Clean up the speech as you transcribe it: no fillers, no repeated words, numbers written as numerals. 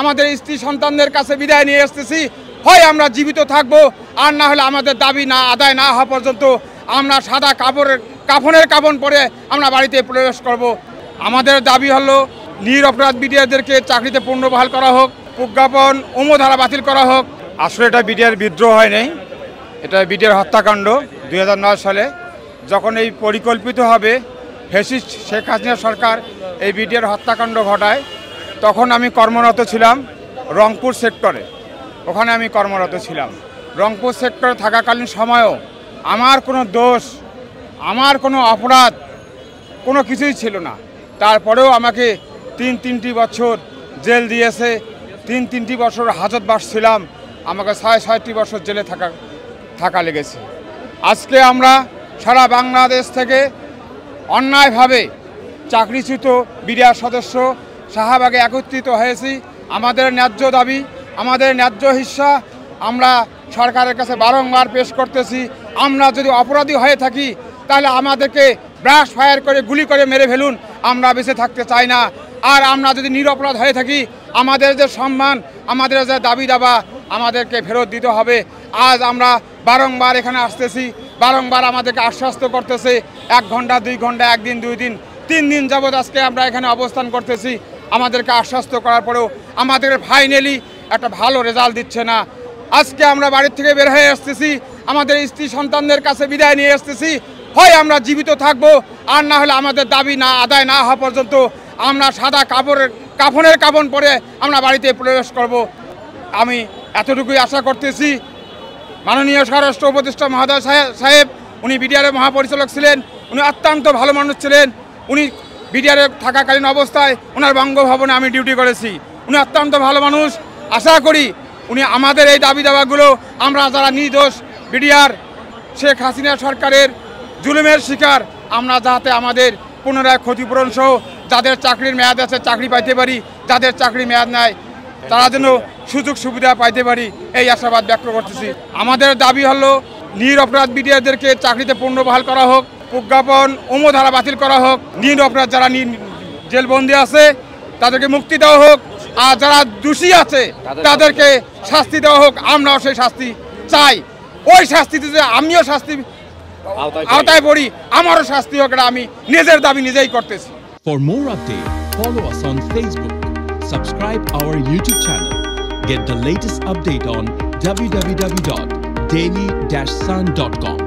আমাদের স্ত্রী সন্তানদের কাছে বিদায় নিয়ে আসতেছি। হয় আমরা জীবিত থাকব, আর না হলে আমাদের দাবি না আদায় না হওয়া পর্যন্ত আমরা সাদা কাফনের কাফন পরে আমরা বাড়িতে প্রবেশ করব। আমাদের দাবি হলো নিরপরাধ বিডিআরদেরকে চাকরিতে পুনর্বহাল করা হোক, প্রজ্ঞাপন ধারা বাতিল করা হোক। আসলে এটা বিডিআর বিদ্রোহ হয় নাই, এটা বিডিআর হত্যাকাণ্ড। 2009 সালে যখন এই পরিকল্পিতভাবে ফ্যাসিস্ট শেখ হাসিনা সরকার এই বিডিআর হত্যাকাণ্ড ঘটায়, তখন আমি কর্মরত ছিলাম রংপুর সেক্টরে। ওখানে আমি কর্মরত ছিলাম। রংপুর সেক্টরে থাকাকালীন সময়েও আমার কোনো দোষ, আমার কোনো অপরাধ কোনো কিছুই ছিল না। তারপরেও আমাকে তিনটি বছর জেল দিয়েছে। তিনটি বছর হাজতবাস ছিলাম। আমাকে 6টি বছর জেলে থাকা লেগেছে। আজকে আমরা সারা বাংলাদেশ থেকে অন্যায়ভাবে চাকরিচ্যুত বিডিআর সদস্য শাহবাগে একত্রিত হয়েছি। আমাদের ন্যায্য দাবি, আমাদের ন্যায্য হিস্সা আমরা সরকারের কাছে বারংবার পেশ করতেছি। আমরা যদি অপরাধী হয়ে থাকি তাহলে আমাদেরকে ব্রাশ ফায়ার করে গুলি করে মেরে ফেলুন, আমরা বেঁচে থাকতে চাই না। আর আমরা যদি নিরপরাধ হয়ে থাকি, আমাদের যে সম্মান, আমাদের যে দাবি দাবা আমাদেরকে ফেরত দিতে হবে। আজ আমরা বারংবার এখানে আসতেছি, বারংবার আমাদেরকে আশ্বস্ত করতেছে 1 ঘন্টা 2 ঘন্টা, 1 দিন 2 দিন 3 দিন যাবৎ আজকে আমরা এখানে অবস্থান করতেছি। আমাদেরকে আশ্বস্ত করার পরেও আমাদের ফাইনালি একটা ভালো রেজাল্ট দিচ্ছে না। আজকে আমরা বাড়ির থেকে বের হয়ে আসতেছি, আমাদের স্ত্রী সন্তানদের কাছে বিদায় নিয়ে আসতেছি। হয় আমরা জীবিত থাকব, আর না হলে আমাদের দাবি না আদায় না হওয়া পর্যন্ত আমরা সাদা কাফনের কাফন পরে আমরা বাড়িতে প্রবেশ করব। আমি এতটুকুই আশা করতেছি। মাননীয় স্বরাষ্ট্র উপদেষ্টা মহোদয় সাহেব, উনি বিডিআরের মহাপরিচালক ছিলেন, উনি অত্যন্ত ভালো মানুষ ছিলেন। উনি বিডিআরে থাকাকালীন অবস্থায় ওনার বঙ্গভবনে আমি ডিউটি করেছি। উনি অত্যন্ত ভালো মানুষ। আশা করি উনি আমাদের এই দাবি দাবাগুলো, আমরা যারা নির্দোষ বিডিআর শেখ হাসিনা সরকারের জুলুমের শিকার, আমরা যাতে আমাদের পুনরায় ক্ষতিপূরণ সহ যাদের চাকরির মেয়াদ আছে চাকরি পাইতে পারি, যাদের চাকরি মেয়াদ নাই তারা যেন সুযোগ সুবিধা পাইতে পারি, এই আশাবাদ ব্যক্ত করতেছি। আমাদের দাবি হলো নিরপরাধ বিডিআরদেরকে চাকরিতে পুনর্বহাল করা হোক, প্রজ্ঞাপন ধারা বাতিল করা হোক, নিরপরাধ যারা জেলবন্দি আছে তাদেরকে মুক্তি দেওয়া হোক, আর যারা দোষী আছে তাদেরকে শাস্তি দেওয়া হোক। আমরাও সেই শাস্তি চাই। ওই শাস্তিতে যে আমিও শাস্তি আওতায় পড়ি, আমারও শাস্তি হোক, এটা আমি নিজের দাবি নিজেই করতেছি। For more updates, follow us on Facebook, subscribe our YouTube channel, get the latest update on www.daily-sun.com.